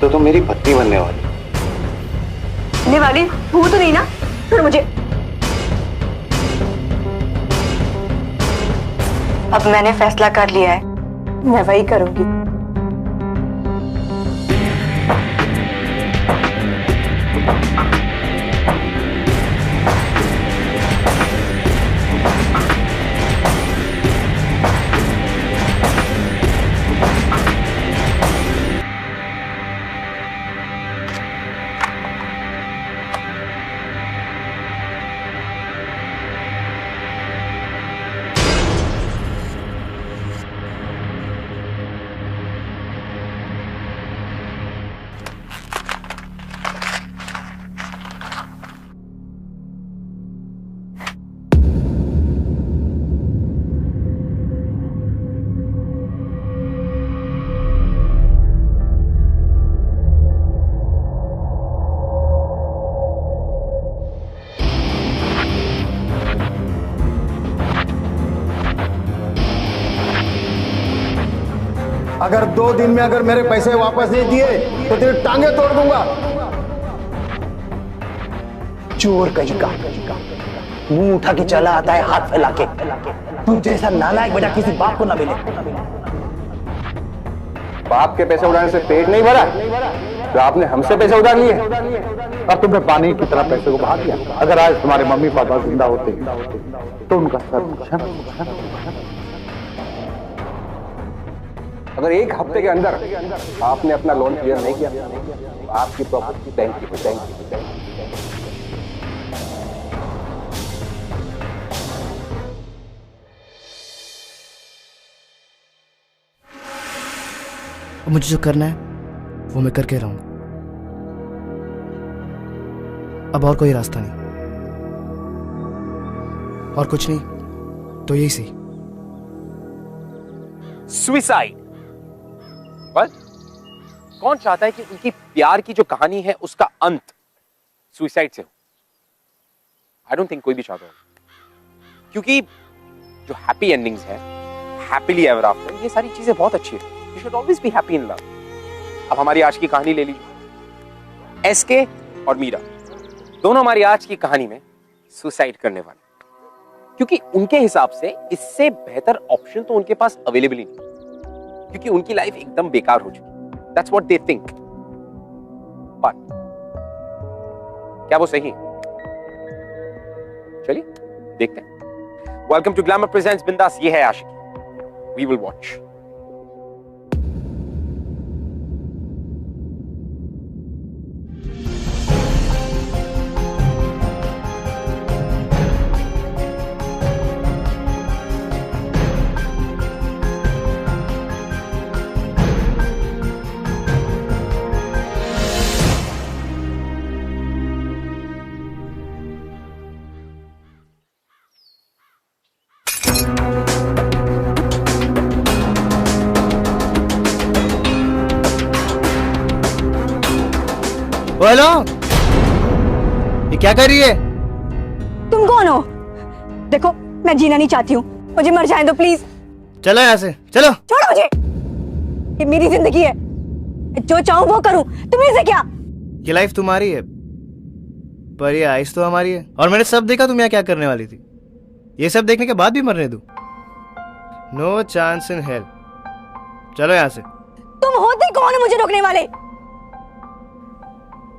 तो तुम मेरी पत्नी बनने वाली। बनने वाली हूँ तो नहीं ना, फिर मुझे अब मैंने फैसला कर लिया है, मैं वही करूंगी। अगर 2 दिन में अगर मेरे पैसे वापस नहीं दिए तो तेरी टांगे तोड़ दूंगा। चोर कहीं का मुंह उठा के चला आता है हाथ फैला के। तू जैसा नालायक बेटा किसी बाप को ना मिले। बाप के पैसे उड़ाने से पेट नहीं भरा तो आपने हमसे पैसे उधार लिए। अब तुमने पानी की तरह पैसे को बहा दिया। अगर आज तुम्हारे मम्मी पापा जिंदा होते तो उनका सर अगर 1 हफ्ते के अंदर आपने अपना लोन क्लियर नहीं किया तो आपकी प्रॉपर्टी बैंक की हो जाएगी। मुझे जो करना है वो मैं करके रहूंगा। अब और कोई रास्ता नहीं, और कुछ नहीं तो यही सही। सुइसाइड। बस कौन चाहता है कि उनकी प्यार की जो कहानी है उसका अंत सुइसाइड से हो? आई डोंट थिंक कोई भी चाहता हो, क्योंकि जो हैप्पी एंडिंग्स है, हैप्पीली एवर आफ्टर, ये सारी चीजें बहुत अच्छी है। You should always be happy in love. अब हमारी आज की कहानी ले लीजिए। एसके और मीरा दोनों हमारी आज की कहानी में सुसाइड करने वाले, क्योंकि उनके हिसाब से इससे बेहतर ऑप्शन तो उनके पास अवेलेबल ही नहीं, क्योंकि उनकी लाइफ एकदम बेकार हो चुकी। That's what they think. But क्या वो सही है? चलिए देखते हैं। Welcome to glamour presents Bindass. ये है Aashiqui. We will watch. Hello, ये क्या कर रही है? तुम कौन हो? देखो मैं जीना नहीं चाहती हूँ, मुझे मर जाने दो प्लीज। चलो यहाँ से, चलो। छोड़ो मुझे, ये मेरी जिंदगी है, जो चाहूँ वो करूँ, तुम्हें से क्या? ये लाइफ तुम्हारी है पर ये आइस तो हमारी है। और मैंने सब देखा तुम यहाँ क्या करने वाली थी। ये सब देखने के बाद भी मरने दूं? No chance in hell. चलो यहाँ से। तुम होते कौन हो मुझे रोकने वाले?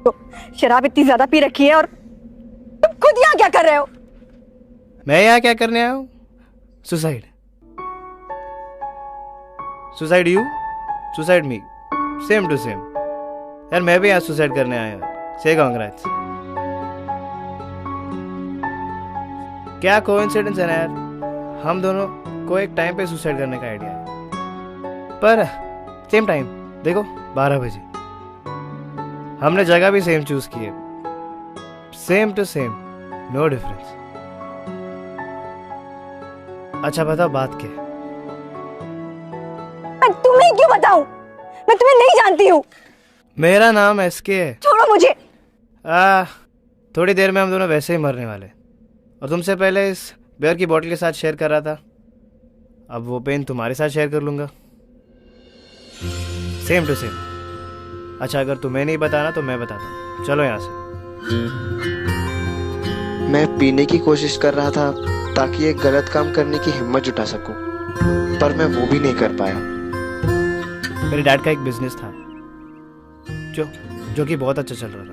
तो शराब इतनी ज्यादा पी रखी है और तुम खुद यहाँ क्या कर रहे हो? मैं यहाँ क्या करने आया हूँ? Suicide. Suicide you, suicide me, same to same. यार मैं भी यहाँ सुसाइड करने आया हूँ। से कांग्रेट्स। क्या कोइंसिडेंस है ना यार, हम दोनों को एक टाइम पे सुसाइड करने का आइडिया है। पर सेम टाइम देखो 12 बजे। हमने जगह भी सेम चूज की है, same to same, no difference. अच्छा बताओ बात क्या है? मैं तुम्हें क्यों बताऊं? मैं तुम्हें नहीं जानती हूँ। मेरा नाम एसके है। छोड़ो मुझे। थोड़ी देर में हम दोनों वैसे ही मरने वाले, और तुमसे पहले इस बियर की बोतल के साथ शेयर कर रहा था, अब वो पेन तुम्हारे साथ शेयर कर लूंगा, सेम टू सेम, अच्छा अगर तुम्हें नहीं बताना तो मैं बताता हूँ, चलो यहाँ से। मैं पीने की कोशिश कर रहा था ताकि एक गलत काम करने की हिम्मत जुटा सकूं, पर मैं वो भी नहीं कर पाया। मेरे डैड का एक बिजनेस था जो कि बहुत अच्छा चल रहा था,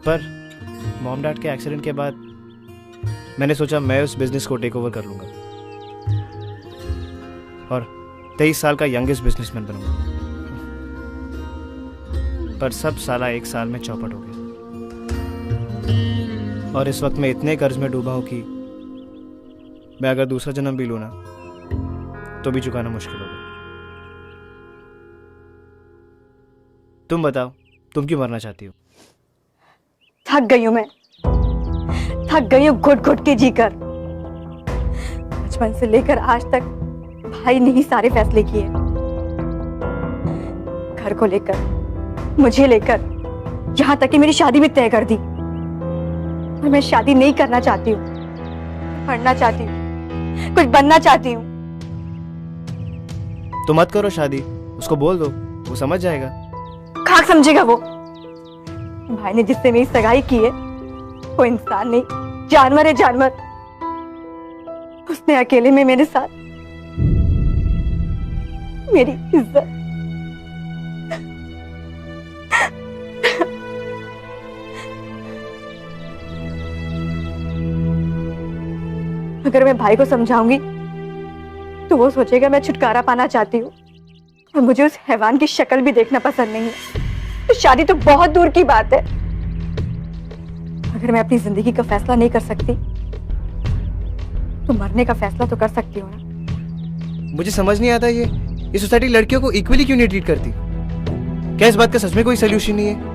पर मॉम डैड के एक्सीडेंट के बाद मैंने सोचा मैं उस बिजनेस को टेक ओवर कर लूंगा और 23 साल का यंगेस्ट बिजनेसमैन बनूंगा। पर सब साला 1 साल में चौपट हो गया और इस वक्त मैं इतने कर्ज में डूबा हूं कि मैं अगर दूसरा जन्म भी लूं ना तो भी चुकाना मुश्किल होगा। तुम बताओ, तुम क्यों मरना चाहती हो? थक गई हूं मैं, थक गई हूं घुट घुट के जीकर। बचपन से लेकर आज तक भाई ने ही सारे फैसले किए, घर को लेकर, मुझे लेकर, यहां तक कि मेरी शादी भी तय कर दी। और मैं शादी नहीं करना चाहती हूँ, पढ़ना चाहती हूँ, कुछ बनना चाहती हूँ। तो मत करो शादी, उसको बोल दो, वो समझ जाएगा। खाक समझेगा वो? भाई ने जिससे मेरी सगाई की है वो इंसान नहीं, जानवर है, जानवर। उसने अकेले में मेरे साथ मेरी इज्जत, अगर मैं भाई को समझाऊंगी तो वो सोचेगा मैं छुटकारा पाना चाहती हूँ और मुझे उस हैवान की शक्ल भी देखना पसंद नहीं है। तो शादी तो बहुत दूर की बात है। अगर मैं अपनी जिंदगी का फैसला नहीं कर सकती तो मरने का फैसला तो कर सकती हूँ ना। मुझे समझ नहीं आता ये सोसाइटी लड़कियों को इक्वली क्यों नहीं ट्रीट करती? क्या इस बात का सच में कोई सोल्यूशन नहीं है?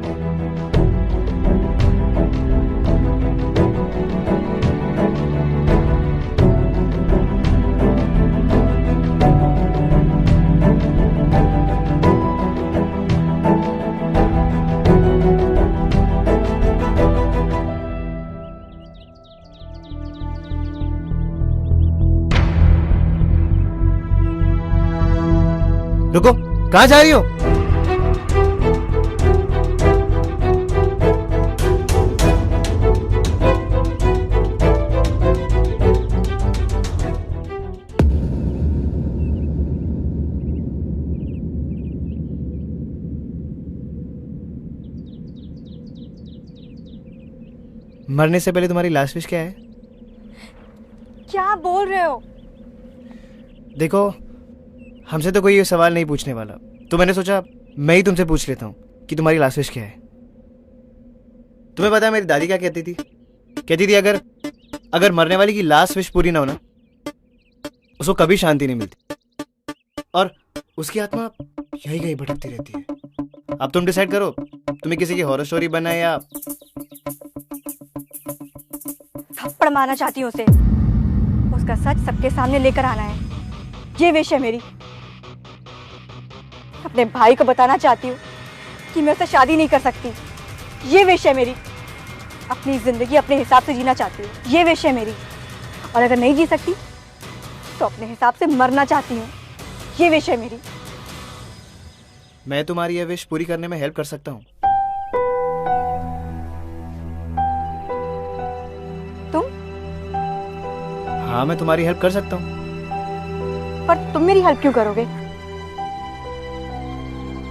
रुको, कहाँ जा रही हो? मरने से पहले तुम्हारी लास्ट विश क्या है? क्या बोल रहे हो? देखो, हमसे तो कोई ये सवाल नहीं पूछने वाला, तो मैंने सोचा मैं ही तुमसे पूछ लेता हूँ कि तुम्हारी लास्ट विश क्या है। तुम्हें पता है मेरी दादी क्या कहती थी? कहती थी अगर मरने वाली की लास्ट विश पूरी ना हो ना, उसको कभी शांति नहीं मिलती और उसकी आत्मा यही कहीं भटकती रहती है। अब तुम डिसाइड करो, तुम्हें किसी की हॉरर स्टोरी बनना है या थप्पड़ मारना चाहती हूँ उसे। उसका सच सबके सामने लेकर आना है, ये विश है मेरी। अपने भाई को बताना चाहती हूँ कि मैं उससे शादी नहीं कर सकती, ये विश है मेरी। अपनी जिंदगी अपने हिसाब से जीना चाहती हूँ, ये विश है मेरी। और अगर नहीं जी सकती तो अपने हिसाब से मरना चाहती हूँ, ये विश है मेरी। मैं तुम्हारी यह विश पूरी करने में हेल्प कर सकता हूँ। तुम? हाँ, मैं तुम्हारी हेल्प कर सकता हूँ। पर तुम मेरी हेल्प क्यों करोगे?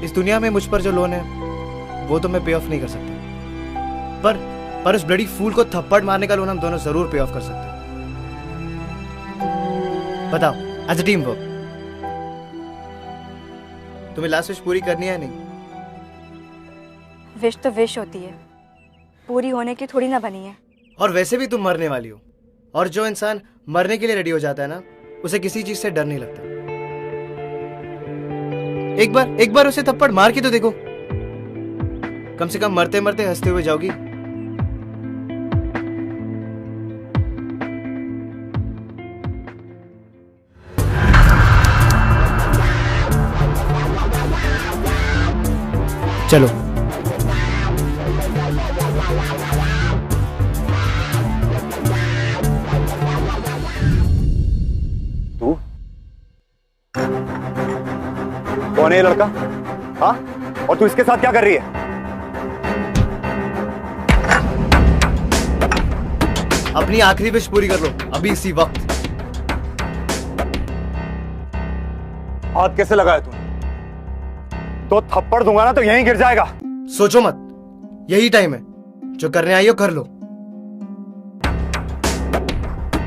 इस दुनिया में मुझ पर जो लोन है वो तो मैं पे ऑफ नहीं कर सकता, पर उस ब्लडी फूल को थप्पड़ मारने का लोन हम दोनों जरूर पे ऑफ कर सकते हैं। बताओ, एज अ टीम वर्क, तुम्हें लास्ट विश पूरी करनी है या नहीं? विश तो विश होती है, पूरी होने की थोड़ी ना बनी है। और वैसे भी तुम मरने वाली हो, और जो इंसान मरने के लिए रेडी हो जाता है ना, उसे किसी चीज से डर नहीं लगता। एक बार उसे थप्पड़ मार के तो देखो, कम से कम मरते मरते हंसते हुए जाओगी। चलो। कौन कौन है ये लड़का? हाँ, और तू इसके साथ क्या कर रही है? अपनी आखिरी विश पूरी कर लो अभी इसी वक्त। हाथ कैसे लगाया तूने? तो थप्पड़ दूंगा ना तो यहीं गिर जाएगा। सोचो मत, यही टाइम है, जो करने आई हो कर लो।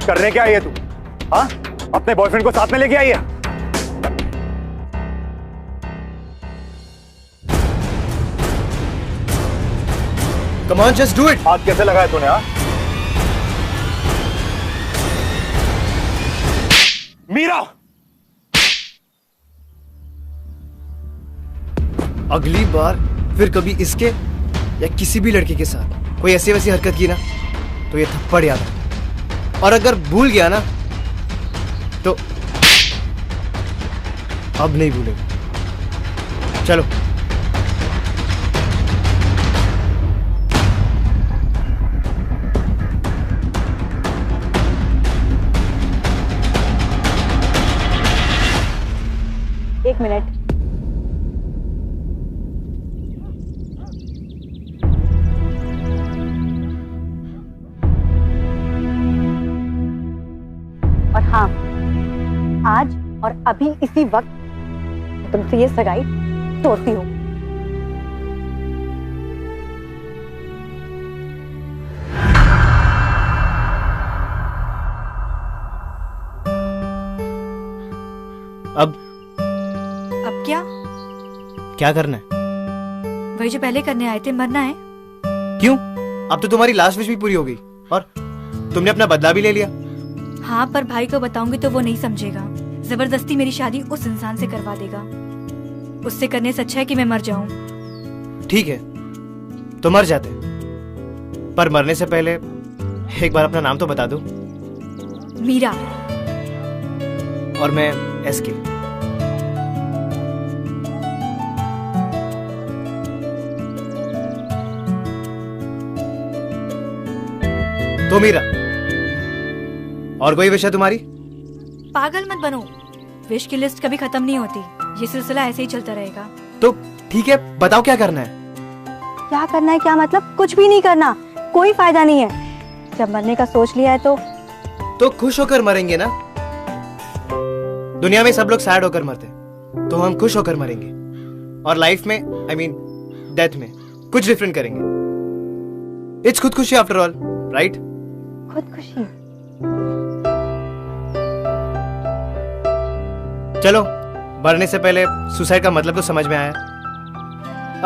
करने क्या आई है तू? हाँ, अपने बॉयफ्रेंड को साथ में लेके आई है? Come on, just do it. हाथ कैसे लगाया तूने? हाँ, मीरा, अगली बार फिर कभी इसके या किसी भी लड़के के साथ कोई ऐसी वैसी हरकत की ना तो ये थप्पड़ याद है, और अगर भूल गया ना तो अब नहीं भूलेगा। चलो। एक मिनट। और हाँ, आज और अभी इसी वक्त मैं तुमसे ये सगाई तोड़ती हूँ। अब क्या? क्या करना है? वही जो पहले करने आए थे, मरना है। क्यों? अब तो तुम्हारी लास्ट विश भी पूरी हो गई और तुमने अपना बदला भी ले लिया। हाँ, पर भाई को बताऊंगी तो वो नहीं समझेगा। जबरदस्ती मेरी शादी उस इंसान से करवा देगा। उससे करने से अच्छा है कि मैं मर जाऊं। ठीक है, तो मर जाते, पर मरने से पहले एक बार अपना नाम तो बता दो। मीरा। और मैं एसके। तो मीरा, और कोई विश है तुम्हारी? पागल मत बनो, विश की लिस्ट कभी खत्म नहीं होती। ये सिलसिला ऐसे ही चलता रहेगा। तो ठीक है, बताओ क्या करना है? क्या करना है? क्या मतलब? कुछ भी नहीं करना, कोई फायदा नहीं है। जब मरने का सोच लिया है तो खुश होकर मरेंगे ना। दुनिया में सब लोग सैड होकर मरते, तो हम खुश होकर मरेंगे। और लाइफ में, आई मीन डेथ में कुछ डिफरेंट करेंगे। इट्स खुदकुशी आफ्टर ऑल, राइट? खुदकुशी? चलो, मरने से पहले सुसाइड का मतलब तो समझ में आया।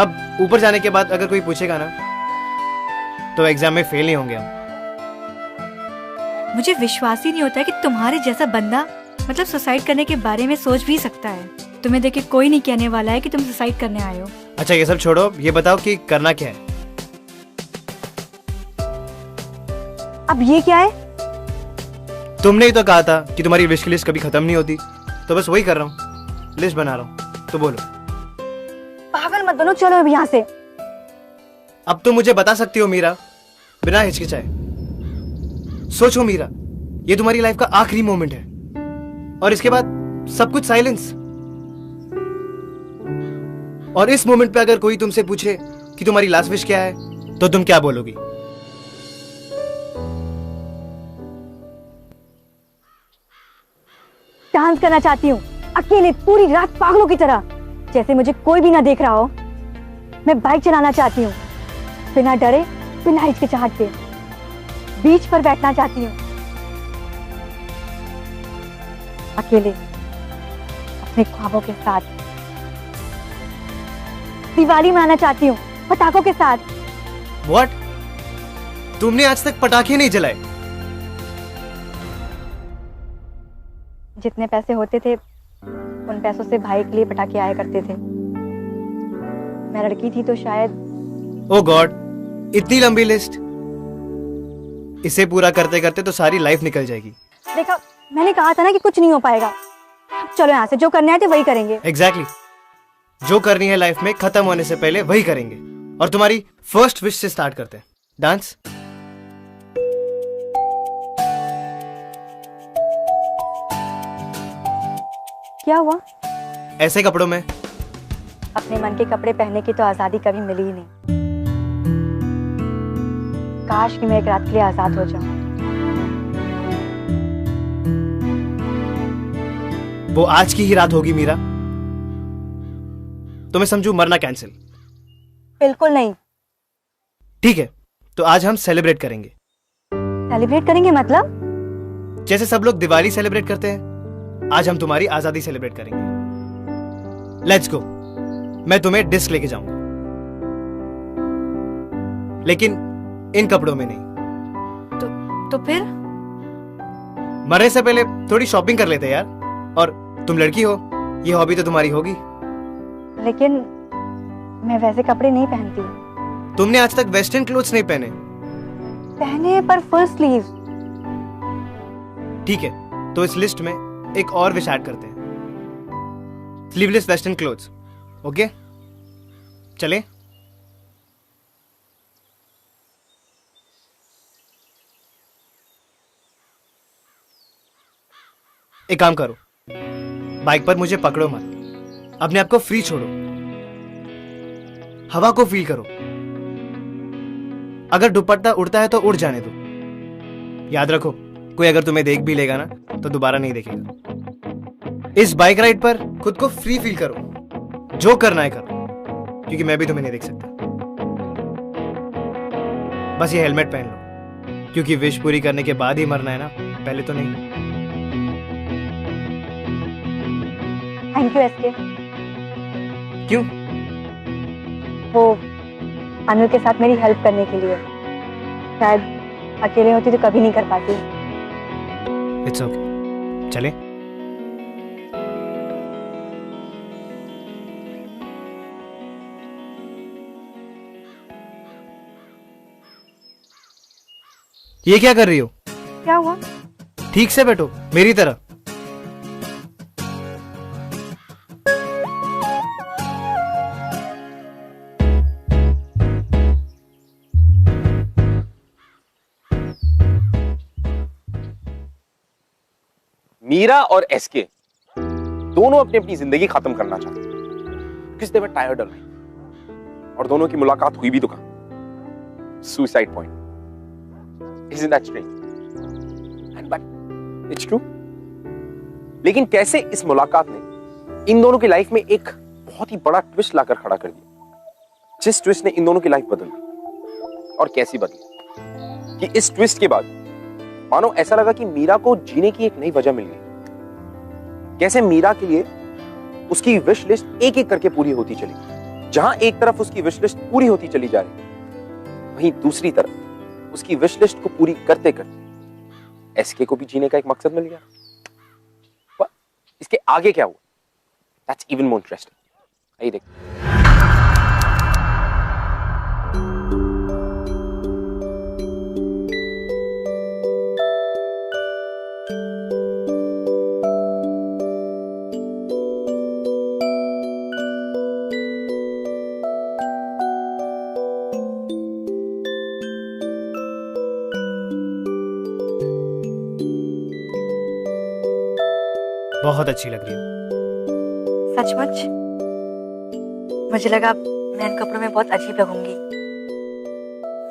अब ऊपर जाने के बाद अगर कोई पूछेगा ना तो एग्जाम में फेल नहीं होंगे हम। मुझे विश्वास ही नहीं होता है कि तुम्हारे जैसा बंदा मतलब सुसाइड करने के बारे में सोच भी सकता है। तुम्हें देख के कोई नहीं कहने वाला है कि तुम सुसाइड करने आए हो। अच्छा, ये सब छोड़ो, ये बताओ कि करना क्या है? अब ये क्या है? तुमने ही तो कहा था कि तुम्हारी विश की लिस्ट कभी खत्म नहीं होती, तो बस वही कर रहा हूँ, लिस्ट बना रहा हूँ। तो बोलो। पागल मत बनो, चलो अब यहाँ से। अब तो मुझे बता सकती हो मीरा, बिना हिचकिचाए। सोचो मीरा, ये तुम्हारी लाइफ का आखिरी मोमेंट है और इसके बाद सब कुछ साइलेंस। और इस मोमेंट पे अगर कोई तुमसे पूछे कि तुम्हारी लास्ट विश क्या है तो तुम क्या बोलोगी? डांस करना चाहती हूँ अकेले पूरी रात पागलों की तरह, जैसे मुझे कोई भी ना देख रहा हो। मैं बाइक चलाना चाहती हूँ बिना डरे, बिना हिचकिचाहट के। बीच पर बैठना चाहती हूँ अकेले अपने ख्वाबों के साथ। दिवाली मनाना चाहती हूँ पटाखों के साथ। व्हाट? तुमने आज तक पटाखे नहीं जलाए? जितने पैसे होते थे उन पैसों से भाई के लिए पटाखे आया करते थे। मैं लड़की थी तो शायद। ओ गॉड, इतनी लंबी लिस्ट। इसे पूरा करते करते तो सारी लाइफ निकल जाएगी। देखा, मैंने कहा था ना कि कुछ नहीं हो पाएगा। चलो यहाँ से, जो करना है तो वही करेंगे। एग्जैक्टली, जो करनी है लाइफ में खत्म होने से पहले वही करेंगे। और तुम्हारी फर्स्ट विश से स्टार्ट करते हैं। डांस। क्या हुआ? ऐसे कपड़ों में अपने मन के कपड़े पहनने की तो आजादी कभी मिली ही नहीं। काश कि मैं एक रात के लिए आजाद हो जाऊं। वो आज की ही रात होगी मीरा। तो मैं समझू मरना कैंसिल। बिल्कुल नहीं। ठीक है, तो आज हम सेलिब्रेट करेंगे। सेलिब्रेट करेंगे मतलब? जैसे सब लोग दिवाली सेलिब्रेट करते हैं, आज हम तुम्हारी आजादी सेलिब्रेट करेंगे। Let's go. मैं तुम्हें डिस्क लेके जाऊंगा, लेकिन इन कपड़ों में नहीं। तो फिर? मरने से पहले थोड़ी शॉपिंग कर लेते यार। और तुम लड़की हो, ये हॉबी तो तुम्हारी होगी। लेकिन मैं वैसे कपड़े नहीं पहनती। तुमने आज तक वेस्टर्न क्लोथ्स नहीं पहने। पहने पर फुल स्लीव। ठीक है, तो इस लिस्ट में एक और विश ऐड करते हैं, स्लीवलेस वेस्टर्न क्लोथ्स। ओके, चले। एक काम करो, बाइक पर मुझे पकड़ो मत, अपने आप को फ्री छोड़ो, हवा को फील करो। अगर दुपट्टा उड़ता है तो उड़ जाने दो। याद रखो, कोई अगर तुम्हें देख भी लेगा ना तो दोबारा नहीं देखेगा। इस बाइक राइड पर खुद को फ्री फील करो, जो करना है करो, क्योंकि मैं भी तुम्हें नहीं देख सकता। बस ये हेलमेट पहन लो, क्योंकि विश पूरी करने के बाद ही मरना है ना, पहले तो नहीं। Thank you SK. क्यों? वो अनिल के साथ मेरी हेल्प करने के लिए। शायद अकेले होती तो कभी नहीं कर पाती। इट्स ओके, चले। ये क्या कर रही हो? क्या हुआ? ठीक से बैठो, मेरी तरह। मीरा और एसके दोनों अपनी अपनी जिंदगी खत्म करना चाहते हैं, किस दे वर टायर्ड ऑलरेडी। और दोनों की मुलाकात हुई भी तो कहां? Suicide point. Isn't that strange? And but it's true. लेकिन कैसे इस मुलाकात ने इन दोनों की लाइफ में एक बहुत ही बड़ा ट्विस्ट लाकर खड़ा कर दिया, जिस ट्विस्ट ने इन दोनों की लाइफ बदल दी। और कैसी बदली कि इस ट्विस्ट के बाद मानो ऐसा लगा कि मीरा को जीने की एक नई वजह मिल गई। कैसे मीरा के लिए उसकी विश लिस्ट एक एक करके पूरी होती चली। जहां एक तरफ उसकी विश लिस्ट पूरी होती चली जा रही, वहीं दूसरी तरफ उसकी विश लिस्ट को पूरी करते करते एसके को भी जीने का एक मकसद मिल गया। पर इसके आगे क्या हुआ, दैट्स इवन मोर इंटरेस्टिंग। आइए देखते हैं। बहुत अच्छी लग रही हो। सचमुच? मुझे लगा मैं इन कपड़ों में बहुत अजीब लगूंगी।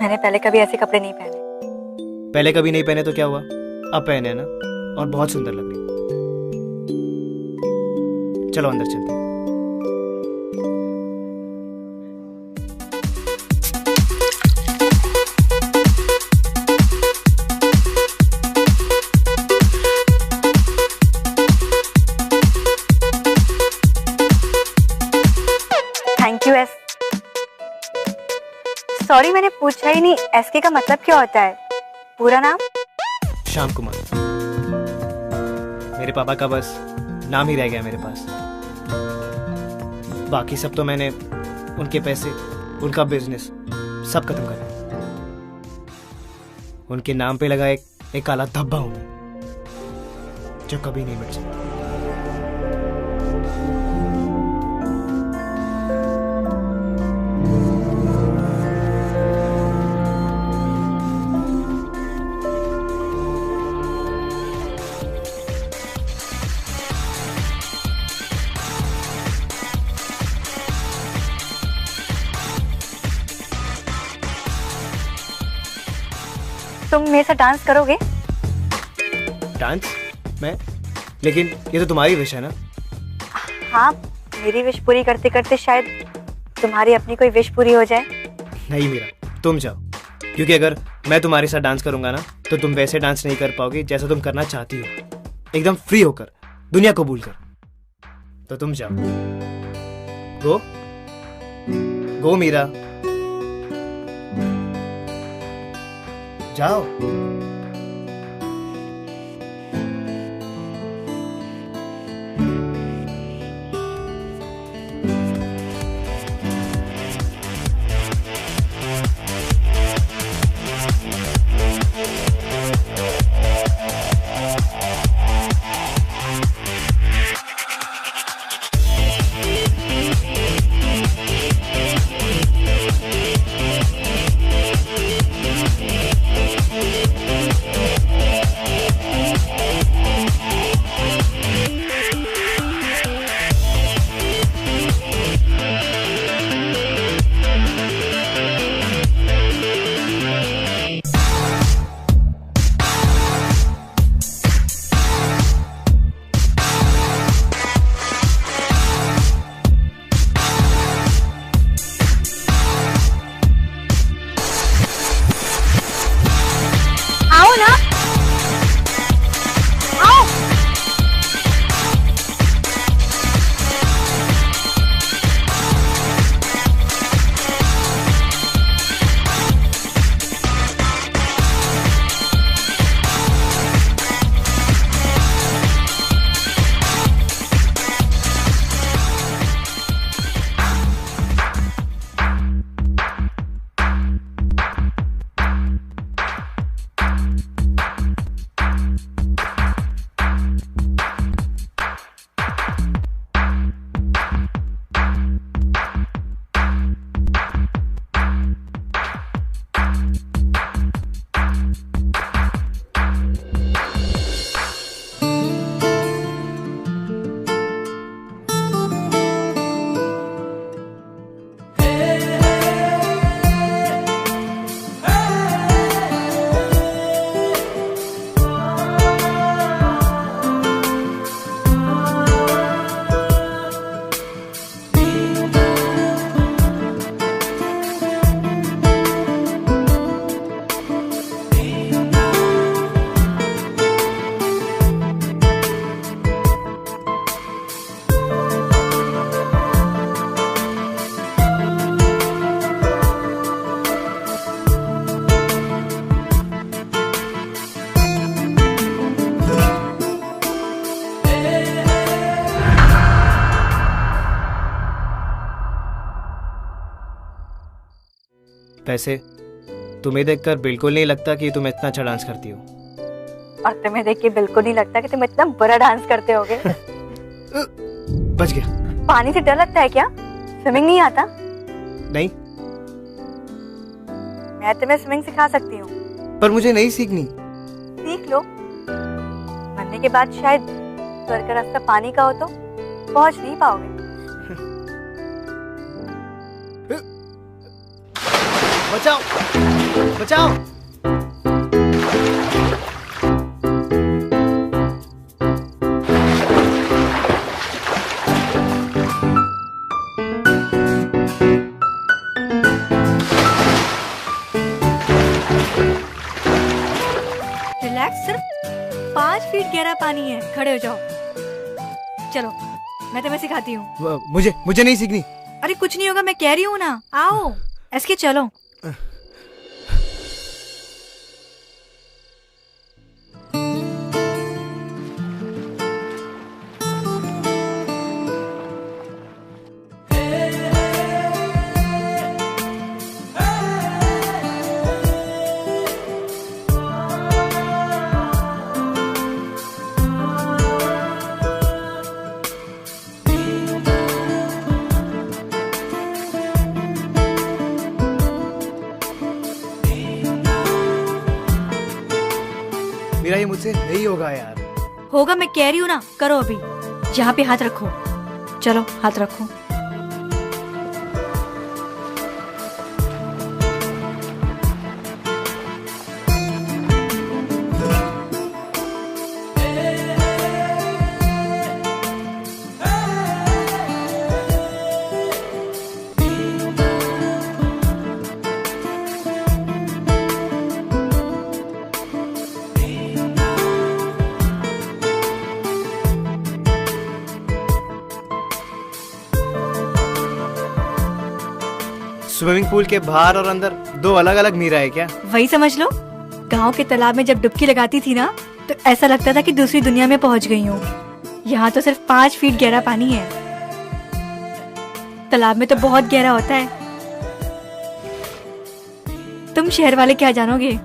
मैंने पहले कभी ऐसे कपड़े नहीं पहने। पहले कभी नहीं पहने तो क्या हुआ, अब पहने है ना, और बहुत सुंदर लग रही हो। चलो अंदर चलते हैं। Thank U S. सॉरी मैंने पूछा ही नहीं, एसके का मतलब क्या होता है? पूरा नाम? श्याम कुमार। मेरे पापा का बस नाम ही रह गया मेरे पास। बाकी सब तो मैंने उनके पैसे, उनका बिजनेस सब खत्म कर दिया। उनके नाम पे लगा एक काला धब्बा हूं मैं, जो कभी नहीं मिट सकता। तुम मेरे साथ डांस करोगे? डांस? मैं? लेकिन ये तो तुम्हारी विश है ना। हाँ, मेरी विश पूरी करते करते शायद तुम्हारी अपनी कोई विश पूरी हो जाए। नहीं मीरा, तुम जाओ, क्योंकि अगर मैं तुम्हारे साथ डांस करूंगा ना तो तुम वैसे डांस नहीं कर पाओगी जैसा तुम करना चाहती हो, एकदम फ्री होकर, दुनिया को भूल कर। तो तुम जाओ, गो गो मीरा, जाओ। वैसे तुम्हें देखकर बिल्कुल नहीं लगता कि तुम इतना अच्छा डांस करती हो। और तुम्हें देख के बिल्कुल नहीं लगता कि तुम इतना बुरा डांस करते होगे। बच गया। पानी से डर लगता है क्या? स्विमिंग नहीं आता? नहीं। मैं तुम्हें स्विमिंग सिखा सकती हूँ। पर मुझे नहीं सीखनी। सीख लो, मरने के बाद शायद स्वर्ग का रास्ता पानी का हो तो पहुंच नहीं पाओगे। बचाओ, बचाओ। रिलैक्स, सिर्फ 5 फीट गहरा पानी है। खड़े हो जाओ। चलो, मैं तुम्हें सिखाती हूँ। मुझे नहीं सीखनी। अरे कुछ नहीं होगा, मैं कह रही हूँ ना। आओ, ऐसे चलो। मेरा ये मुझसे नहीं होगा यार। होगा, मैं कह रही हूँ ना। करो अभी। यहाँ पे हाथ रखो। चलो, हाथ रखो। स्विमिंग पूल के बाहर और अंदर दो अलग अलग मीरा है क्या? वही समझ लो। गांव के तालाब में जब डुबकी लगाती थी ना, तो ऐसा लगता था कि दूसरी दुनिया में पहुंच गई हूँ। यहाँ तो सिर्फ 5 फीट गहरा पानी है। तालाब में तो बहुत गहरा होता है। तुम शहर वाले क्या जानोगे।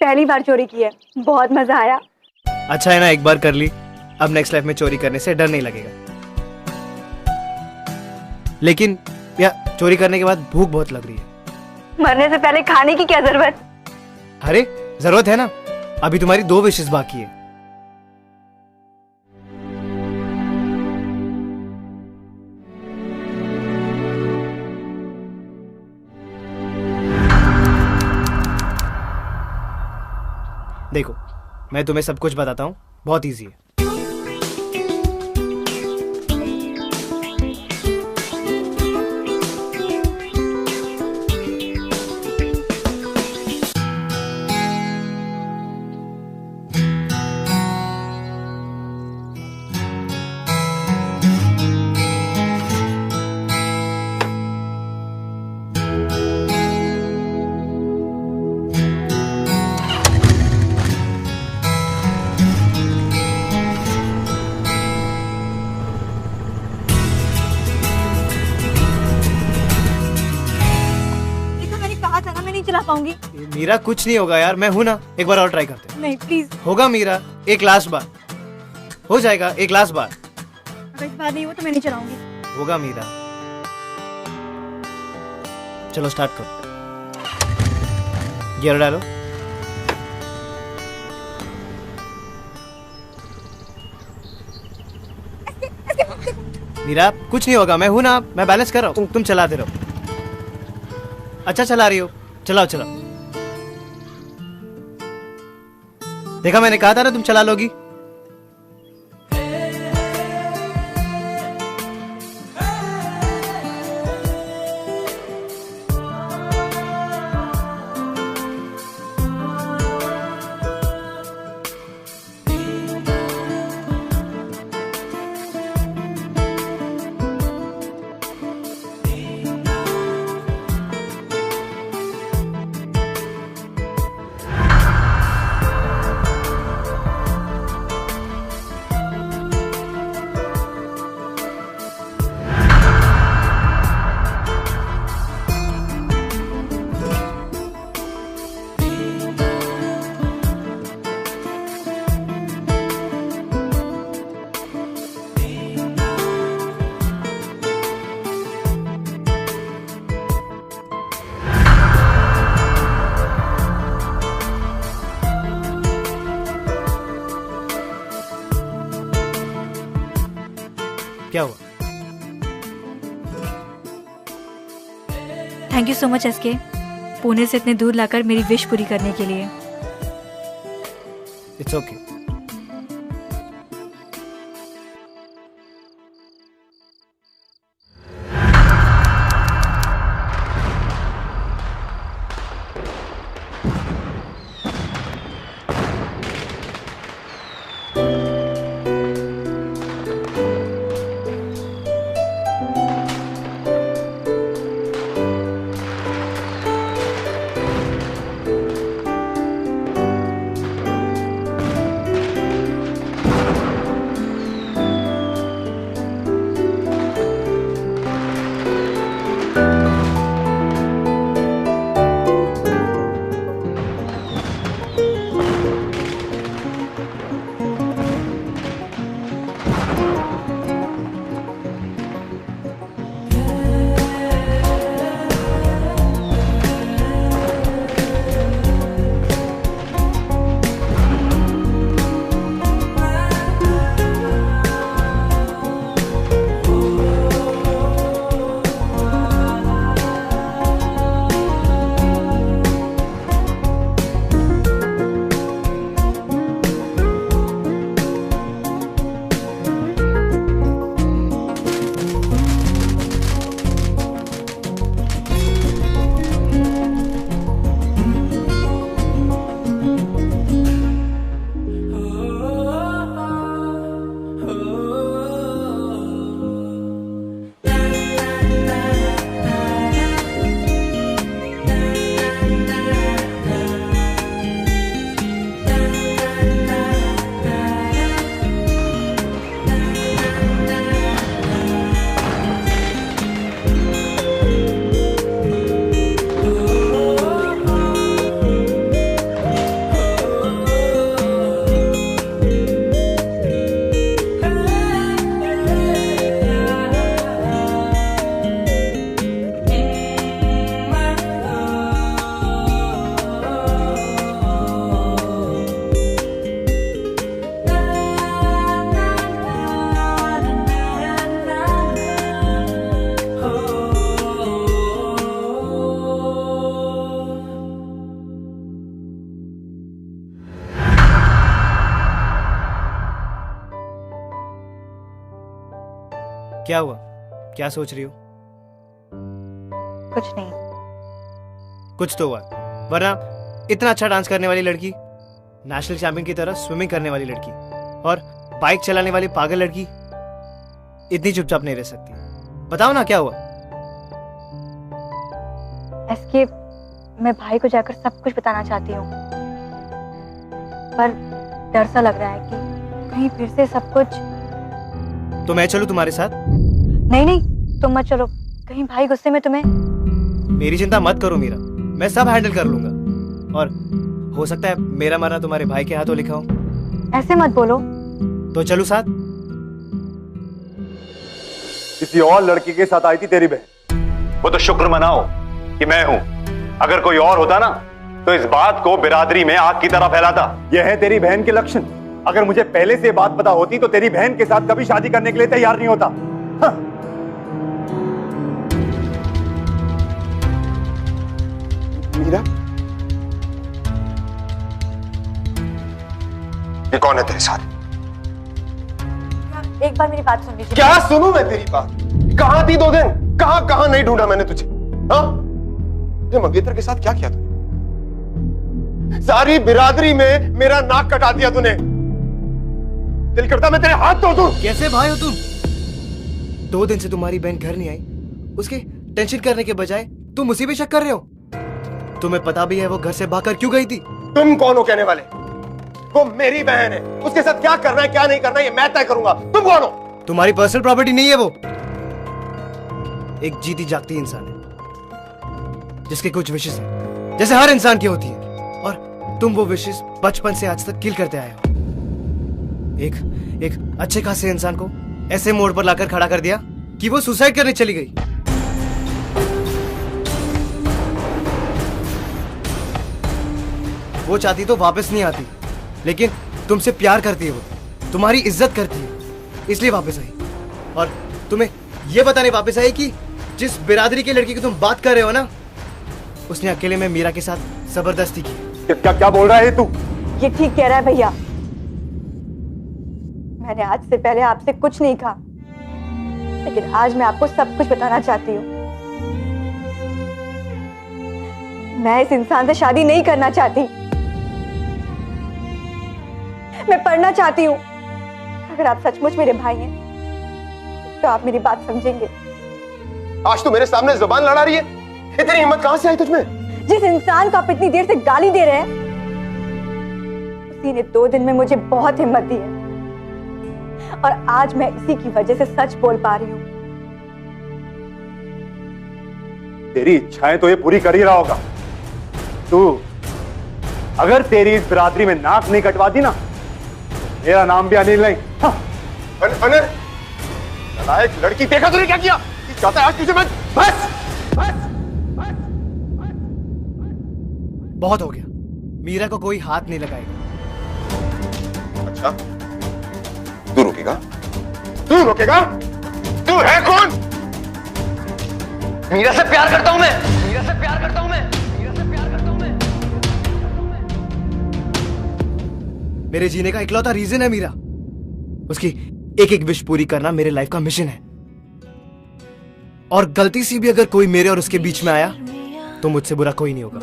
पहली बार चोरी की है, बहुत मजा आया। अच्छा है ना, एक बार कर ली, अब नेक्स्ट लाइफ में चोरी करने से डर नहीं लगेगा। लेकिन यार चोरी करने के बाद भूख बहुत लग रही है। मरने से पहले खाने की क्या जरूरत। अरे जरूरत है ना, अभी तुम्हारी 2 विशेष बाकी है। देखो मैं तुम्हें सब कुछ बताता हूँ, बहुत इजी है। चला पाऊंगी। मीरा कुछ नहीं होगा यार, मैं हूं ना, एक बार और ट्राई करते हैं। नहीं प्लीज। होगा मीरा, एक लास्ट बार हो जाएगा, एक लास्ट बार। अगर इस बार नहीं हो तो मैं नहीं चलाऊंगी। होगा मीरा, चलो स्टार्ट करो, गियर डालो। मीरा कुछ नहीं होगा, मैं हूं ना, मैं बैलेंस कर रहा हूं, तुम चलाते रहो। अच्छा चला रही हो, चलाओ चलाओ। देखा, मैंने कहा था ना तुम चला लोगी। क्या हुआ? Thank you so much SK, Pune से इतने दूर लाकर मेरी विश पूरी करने के लिए। It's okay. क्या हुआ? क्या सोच रही हो? कुछ नहीं। कुछ तो हुआ, वरना इतना अच्छा डांस करने वाली लड़की, नेशनल चैंपियन की तरह स्विमिंग करने वाली लड़की और बाइक चलाने वाली पागल लड़की इतनी चुपचाप नहीं रह सकती। बताओ ना क्या हुआ? एसके, मैं भाई को जाकर सब कुछ बताना चाहती हूँ, पर डर सा लग रहा है कि कहीं फिर से सब कुछ। तो मैं चलूं तुम्हारे साथ? नहीं नहीं, तुम मत चलो, कहीं भाई गुस्से में तुम्हें। मेरी चिंता मत करो मीरा, मैं सब हैंडल कर लूंगा। और हो सकता है मेरा मरना तुम्हारे भाई के हाथों लिखा हो। ऐसे मत बोलो। तो चलूं साथ? किसी और लड़की के साथ आई थी तेरी बहन, वो तो शुक्र मनाओ कि मैं हूं। अगर कोई और होता ना तो इस बात को बिरादरी में आग की तरह फैलाता। यह है तेरी बहन के लक्षण। अगर मुझे पहले से बात पता होती तो तेरी बहन के साथ कभी शादी करने के लिए तैयार नहीं होता। हाँ। मीरा, ये कौन है तेरे साथ? एक बार मेरी बात सुन लीजिए। क्या सुनूं मैं तेरी बात? कहां थी 2 दिन? कहां कहां नहीं ढूंढा मैंने तुझे? हाँ, मंगेतर के साथ क्या किया तूने? सारी बिरादरी में मेरा नाक कटा दिया तूने। दिल करता मैं तेरे हाथ तोड़ दूं। कैसे भाई हो तुम? 2 दिन से तुम्हारी बहन घर नहीं आई, उसके टेंशन करने के बजाय तुम उसी पे शक कर रहे हो। तुम्हें पता भी है वो घर से भागकर क्यों गई थी? तुम कौन हो कहने वाले? वो मेरी बहन है, उसके साथ क्या करना है क्या नहीं करना है ये मैं तय करूंगा। तुम कौन हो? तुम्हारी पर्सनल प्रॉपर्टी नहीं है वो। एक जीती जागती इंसान है जिसके कुछ विशेष है, जैसे हर इंसान की होती है, और तुम वो विशेष बचपन से आज तक किल करते आए हो। एक अच्छे खासे इंसान को ऐसे मोड़ पर लाकर खड़ा कर दिया कि वो सुसाइड करने चली गई। वो चाहती तो वापस नहीं आती, लेकिन तुमसे प्यार करती है, वो तुम्हारी इज्जत करती है, इसलिए वापस आई। और तुम्हें यह बताने वापस आई कि जिस बिरादरी की लड़की की तुम बात कर रहे हो ना, उसने अकेले में मीरा के साथ जबरदस्ती की। क्या बोल रहा है तू? ये ठीक कह रहा है भैया। मैंने आज से पहले आपसे कुछ नहीं कहा, लेकिन आज मैं आपको सब कुछ बताना चाहती हूँ। मैं इस इंसान से शादी नहीं करना चाहती, मैं पढ़ना चाहती हूँ। अगर आप सचमुच मेरे भाई हैं, तो आप मेरी बात समझेंगे। आज तू मेरे सामने जुबान लड़ा रही है? इतनी हिम्मत कहां से आई तुझमें? जिस इंसान को आप इतनी देर से गाली दे रहे हैं, उसी ने 2 दिन में मुझे बहुत हिम्मत दी है, और आज मैं इसी की वजह से सच बोल पा रही हूँ। तेरी इच्छाएं तो ये पूरी कर ही रहा होगा। तू अगर तेरी इस बिरादरी में नाक नहीं कटवाती ना, मेरा नाम भी अनिल नहीं। हाँ। अनिल, नालायक लड़की, देखा तूने क्या किया? चाहता है आज तुझे मैं बस। बहुत हो गया, मीरा को कोई हाथ नहीं लगाएगा। अच्छा, तू रुकेगा? तू रुकेगा? तू है कौन? मीरा से प्यार करता हूं मैं, मीरा से प्यार करता हूं मैं, मीरा से प्यार करता हूं मैं। मेरे जीने का इकलौता रीजन है मीरा। उसकी एक एक विश पूरी करना मेरे लाइफ का मिशन है, और गलती से भी अगर कोई मेरे और उसके बीच में आया तो मुझसे बुरा कोई नहीं होगा।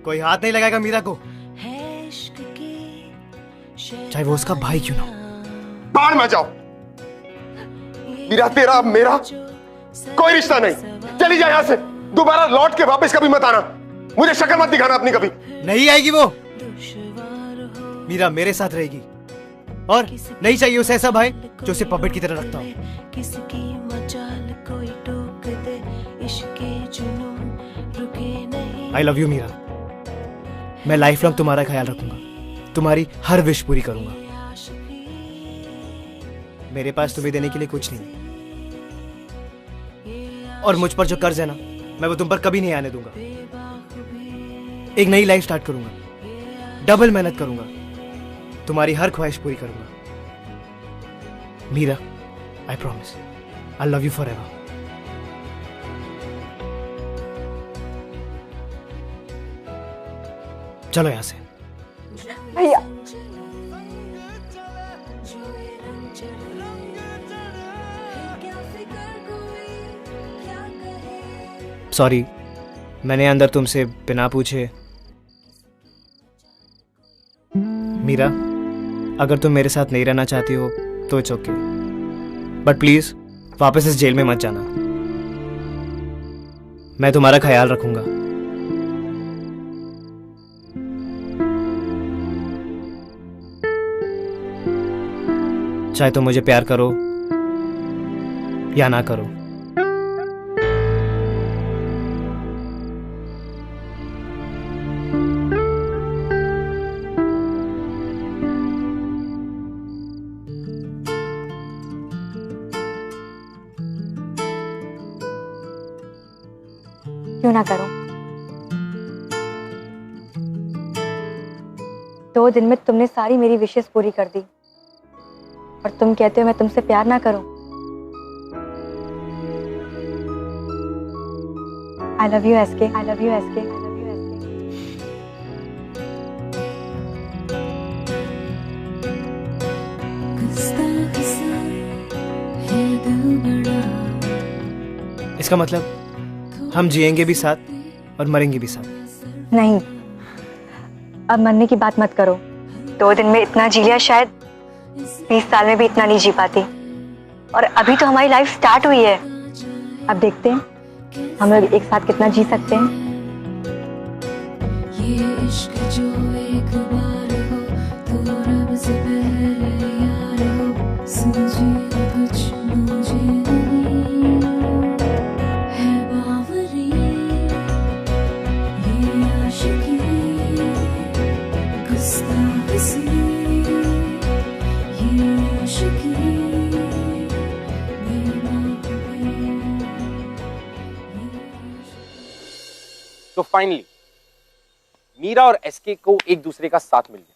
कोई हाथ नहीं लगाएगा मीरा को, चाहे वो उसका भाई क्यों ना हो। बाहर मत जाओ। मीरा तेरा मेरा कोई रिश्ता नहीं। चली जा यहां से, दोबारा लौट के वापस कभी मत आना। मुझे शक्ल मत दिखाना अपनी कभी। नहीं आएगी वो। मीरा मेरे साथ रहेगी, और नहीं चाहिए उसे ऐसा भाई जो उसे पपेट की तरह रखता हो। I love you Meera. मैं लाइफ लॉन्ग तुम्हारा ख्याल रखूंगा, तुम्हारी हर विश पूरी करूंगा। मेरे पास तुम्हें देने के लिए कुछ नहीं, और मुझ पर जो कर्ज है ना, मैं वो तुम पर कभी नहीं आने दूंगा। एक नई लाइफ स्टार्ट करूंगा, डबल मेहनत करूंगा, तुम्हारी हर ख्वाहिश पूरी करूंगा। Meera, I promise, I love you forever. चलो यहां से। भैया, सॉरी, मैंने अंदर तुमसे बिना पूछे। मीरा, अगर तुम मेरे साथ नहीं रहना चाहती हो तो इट्स ओके, बट प्लीज वापस इस जेल में मत जाना। मैं तुम्हारा ख्याल रखूंगा। चाहे तुम मुझे प्यार करो या ना करो। क्यों ना करो? 2 दिन में तुमने सारी मेरी विशेष पूरी कर दी और तुम कहते हो मैं तुमसे प्यार ना करूं। I love you SK, I love you SK, I love you SK। इसका मतलब हम जिएंगे भी साथ और मरेंगे भी साथ। नहीं, अब मरने की बात मत करो। 2 दिन में इतना जी लिया, शायद 20 साल में भी इतना नहीं जी पाती। और अभी तो हमारी लाइफ स्टार्ट हुई है। अब देखते हैं हम लोग एक साथ कितना जी सकते हैं। ये इश्क जो एक बार हो तो रब से पहले यार हो, समझे कुछ मुझे नहीं है बावरी ये आशिकी गुस्ताखी ये आशिकी तो फाइनली मीरा और एसके को एक दूसरे का साथ मिल गया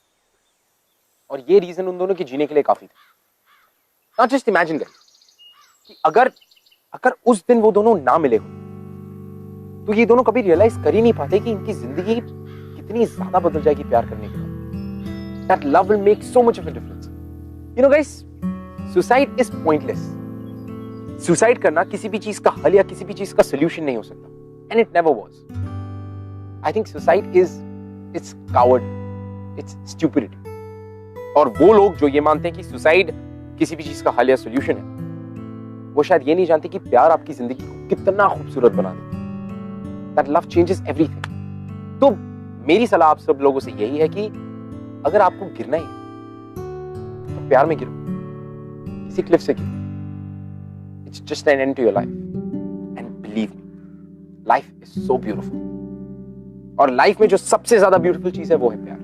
और ये रीजन उन दोनों के जीने के लिए काफी था। जस्ट इमेजिन करें कि अगर उस दिन वो दोनों ना मिले हो तो ये दोनों कभी रियलाइज कर ही नहीं पाते कि इनकी जिंदगी कितनी ज्यादा बदल जाएगी प्यार करने के बाद। That love will make so much of a difference. You know guys, suicide is pointless. Suicide करना किसी भी चीज का हल या किसी भी चीज का सोल्यूशन नहीं हो सकता, and it never was. I think suicide is it's coward, it's stupidity. और वो लोग जो ये मानते हैं कि सुसाइड किसी भी चीज का हल या सोल्यूशन है, वो शायद ये नहीं जानते कि प्यार आपकी जिंदगी को कितना खूबसूरत बना देता है। That love changes everything. तो मेरी सलाह आप सब लोगों से यही है कि अगर आपको गिरना ही है तो प्यार में गिरो, किसी क्लिफ से गिरो। It's just an end to your life. And believe me, life is so beautiful. और लाइफ में जो सबसे ज्यादा ब्यूटीफुल चीज है वो है प्यार।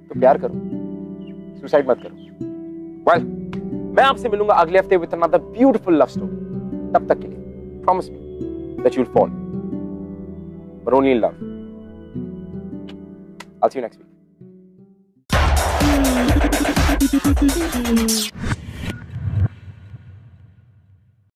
तो प्यार करो, सुसाइड मत करो। वेल, मैं आपसे मिलूंगा अगले हफ्ते with another beautiful love story. तब तक के लिए promise me that you will fall, but only in love. I will see you next week.